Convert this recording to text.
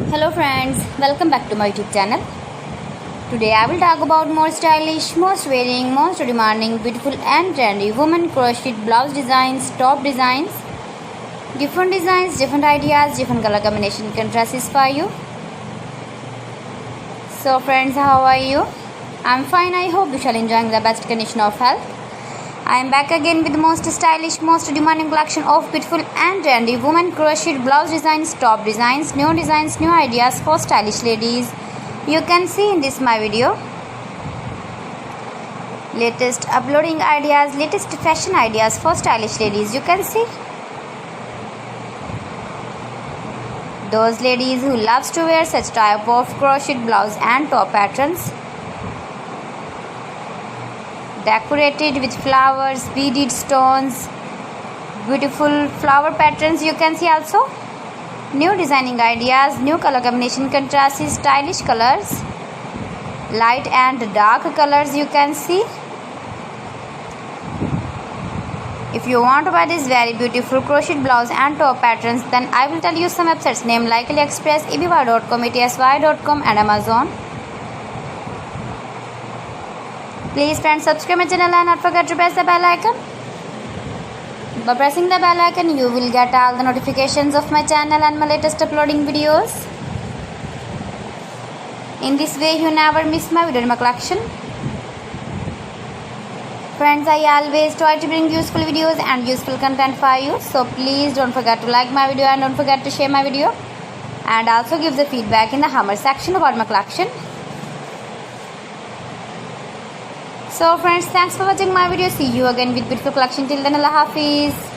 Hello friends, welcome back to my YouTube channel. Today I will talk about more stylish, most wearing, most demanding, beautiful and trendy women crocheted blouse designs, top designs, different ideas, different color combination contrasts for you. So friends, how are you? I'm fine. I hope you shall enjoying the best condition of health. I am back again with the most stylish, most demanding collection of beautiful and trendy women crocheted blouse designs, top designs, new ideas for stylish ladies. You can see in this my video latest uploading ideas, latest fashion ideas for stylish ladies. You can see those ladies who loves to wear such type of crocheted blouse and top patterns, decorated with flowers, beaded stones, beautiful flower patterns. You can see also new designing ideas, new color combination contrasts, stylish colors, light and dark colors. You can see. If you want to buy this very beautiful crocheted blouse and top patterns, then I will tell you some websites name like AliExpress, eBay.com, ETSY.com and Amazon. Please friends, subscribe my channel and not forget to press the bell icon. By pressing the bell icon, you will get all the notifications of my channel and my latest uploading videos. In this way, you never miss my video in my collection. Friends, I always try to bring useful videos and useful content for you. So please don't forget to like my video and don't forget to share my video. And also give the feedback in the comment section about my collection. So friends, thanks for watching my video. See you again with beautiful collection. Till then, Allah Hafiz.